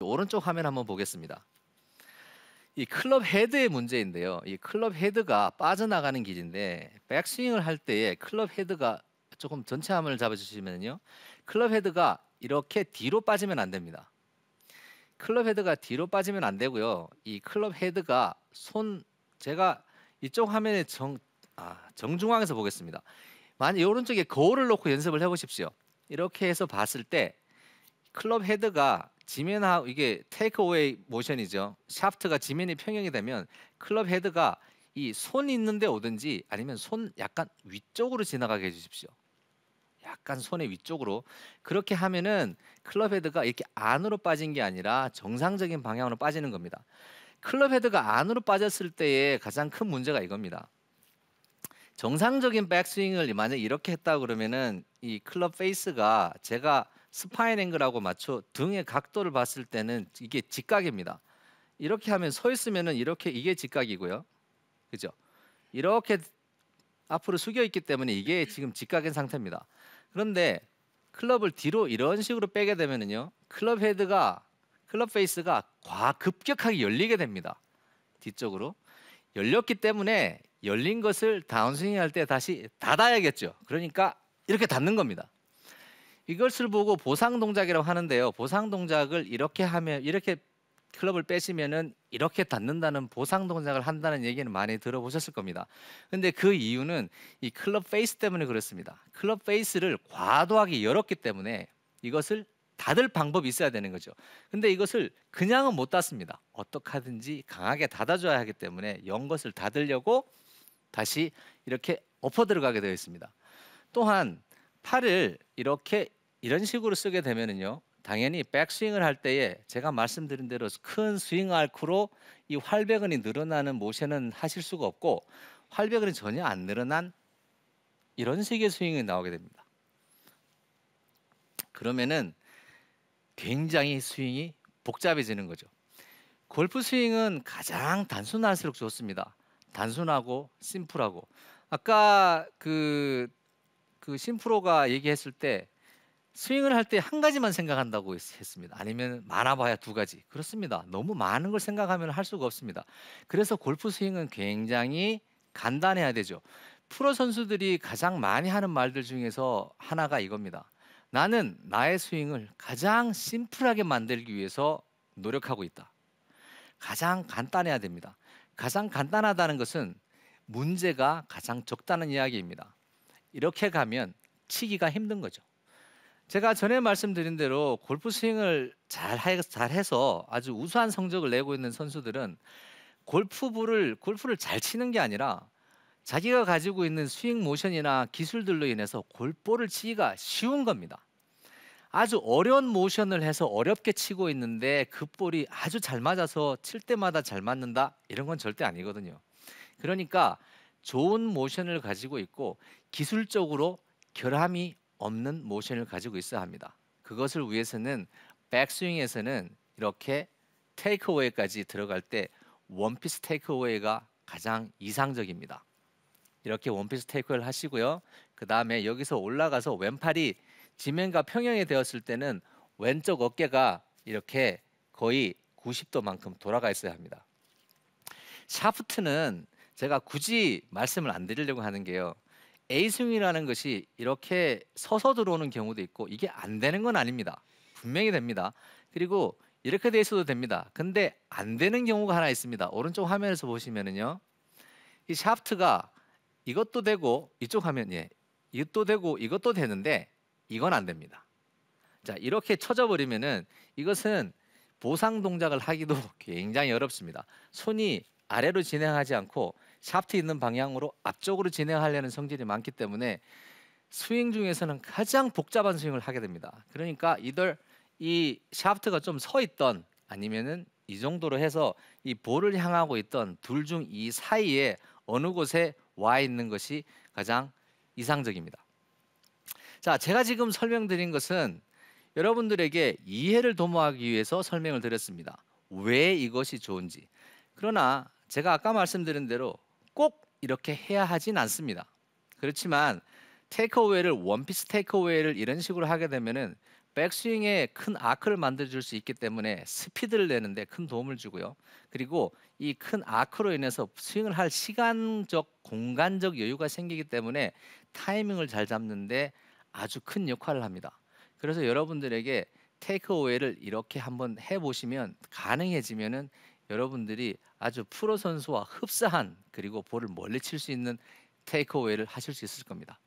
또 오른쪽 화면 한번 보겠습니다. 이 클럽 헤드의 문제인데요. 이 클럽 헤드가 빠져나가는 길인데 백스윙을 할 때에 클럽 헤드가 조금 전체 화면을 잡아주시면요. 클럽 헤드가 이렇게 뒤로 빠지면 안 됩니다. 클럽 헤드가 뒤로 빠지면 안 되고요. 이 클럽 헤드가 제가 이쪽 화면에 정중앙에서 보겠습니다. 만약 오른쪽에 거울을 놓고 연습을 해보십시오. 이렇게 해서 봤을 때 클럽 헤드가 지면하고 이게 테이크어웨이 모션이죠. 샤프트가 지면이 평형이 되면 클럽 헤드가 이 손 있는데 오든지 아니면 손 약간 위쪽으로 지나가게 해주십시오. 약간 손의 위쪽으로. 그렇게 하면은 클럽 헤드가 이렇게 안으로 빠진 게 아니라 정상적인 방향으로 빠지는 겁니다. 클럽 헤드가 안으로 빠졌을 때의 가장 큰 문제가 이겁니다. 정상적인 백스윙을 만약 이렇게 했다 그러면은 이 클럽 페이스가 제가 스파인 앵글하고 맞춰 등의 각도를 봤을 때는 이게 직각입니다. 이렇게 하면 서 있으면은 이렇게 이게 직각이고요. 그죠? 이렇게 앞으로 숙여 있기 때문에 이게 지금 직각인 상태입니다. 그런데 클럽을 뒤로 이런 식으로 빼게 되면은요. 클럽 페이스가 급격하게 열리게 됩니다. 뒤쪽으로. 열렸기 때문에 열린 것을 다운스윙 할 때 다시 닫아야겠죠. 그러니까 이렇게 닫는 겁니다. 이것을 보고 보상 동작이라고 하는데요. 보상 동작을 이렇게 하면 이렇게 클럽을 빼시면은 이렇게 닫는다는 보상 동작을 한다는 얘기는 많이 들어보셨을 겁니다. 근데 그 이유는 이 클럽 페이스 때문에 그렇습니다. 클럽 페이스를 과도하게 열었기 때문에 이것을 닫을 방법이 있어야 되는 거죠. 근데 이것을 그냥은 못 닫습니다. 어떻게 하든지 강하게 닫아줘야 하기 때문에 연 것을 닫으려고 다시 이렇게 엎어 들어가게 되어 있습니다. 또한 팔을 이렇게 이런 식으로 쓰게 되면은요. 당연히 백스윙을 할 때에 제가 말씀드린 대로 큰 스윙 아크로 이 활배근이 늘어나는 모션은 하실 수가 없고 활배근이 전혀 안 늘어난 이런 식의 스윙이 나오게 됩니다. 그러면은 굉장히 스윙이 복잡해지는 거죠. 골프 스윙은 가장 단순할수록 좋습니다. 단순하고 심플하고 아까 그 심프로가 얘기했을 때 스윙을 할 때 한 가지만 생각한다고 했습니다. 아니면 많아봐야 두 가지. 그렇습니다. 너무 많은 걸 생각하면 할 수가 없습니다. 그래서 골프 스윙은 굉장히 간단해야 되죠. 프로 선수들이 가장 많이 하는 말들 중에서 하나가 이겁니다. 나는 나의 스윙을 가장 심플하게 만들기 위해서 노력하고 있다. 가장 간단해야 됩니다. 가장 간단하다는 것은 문제가 가장 적다는 이야기입니다. 이렇게 가면 치기가 힘든 거죠. 제가 전에 말씀드린 대로 골프 스윙을 잘해서 아주 우수한 성적을 내고 있는 선수들은 골프를 잘 치는 게 아니라 자기가 가지고 있는 스윙 모션이나 기술들로 인해서 골볼을 치기가 쉬운 겁니다. 아주 어려운 모션을 해서 어렵게 치고 있는데 그 볼이 아주 잘 맞아서 칠 때마다 잘 맞는다? 이런 건 절대 아니거든요. 그러니까 좋은 모션을 가지고 있고 기술적으로 결함이 없는 모션을 가지고 있어야 합니다. 그것을 위해서는 백스윙에서는 이렇게 테이크어웨이까지 들어갈 때 원피스 테이크어웨이가 가장 이상적입니다. 이렇게 원피스 테이크어웨이를 하시고요. 그 다음에 여기서 올라가서 왼팔이 지면과 평행이 되었을 때는 왼쪽 어깨가 이렇게 거의 90도만큼 돌아가 있어야 합니다. 샤프트는 제가 굳이 말씀을 안 드리려고 하는 게요. A스윙이라는 것이 이렇게 서서 들어오는 경우도 있고 이게 안 되는 건 아닙니다. 분명히 됩니다. 그리고 이렇게 돼 있어도 됩니다. 근데 안 되는 경우가 하나 있습니다. 오른쪽 화면에서 보시면은요. 이 샤프트가 이것도 되고 이쪽 화면 이것도 되고 이것도 되는데 이건 안 됩니다. 자, 이렇게 쳐져 버리면은 이것은 보상 동작을 하기도 굉장히 어렵습니다. 손이 아래로 진행하지 않고 샤프트 있는 방향으로 앞쪽으로 진행하려는 성질이 많기 때문에 스윙 중에서는 가장 복잡한 스윙을 하게 됩니다. 그러니까 이 샤프트가 좀 서 있던 아니면은 이 정도로 해서 이 볼을 향하고 있던 둘 중 이 사이에 어느 곳에 와 있는 것이 가장 이상적입니다. 자, 제가 지금 설명드린 것은 여러분들에게 이해를 도모하기 위해서 설명을 드렸습니다. 왜 이것이 좋은지. 그러나 제가 아까 말씀드린 대로 꼭 이렇게 해야 하진 않습니다. 그렇지만 테이크어웨이를 원피스 테이크어웨이를 이런 식으로 하게 되면은 백스윙에 큰 아크를 만들어 줄 수 있기 때문에 스피드를 내는데 큰 도움을 주고요. 그리고 이 큰 아크로 인해서 스윙을 할 시간적, 공간적 여유가 생기기 때문에 타이밍을 잘 잡는데 아주 큰 역할을 합니다. 그래서 여러분들에게 테이크 어웨이를 이렇게 한번 해 보시면 가능해지면은 여러분들이 아주 프로 선수와 흡사한, 그리고 볼을 멀리 칠 수 있는 테이크 어웨이를 하실 수 있을 겁니다.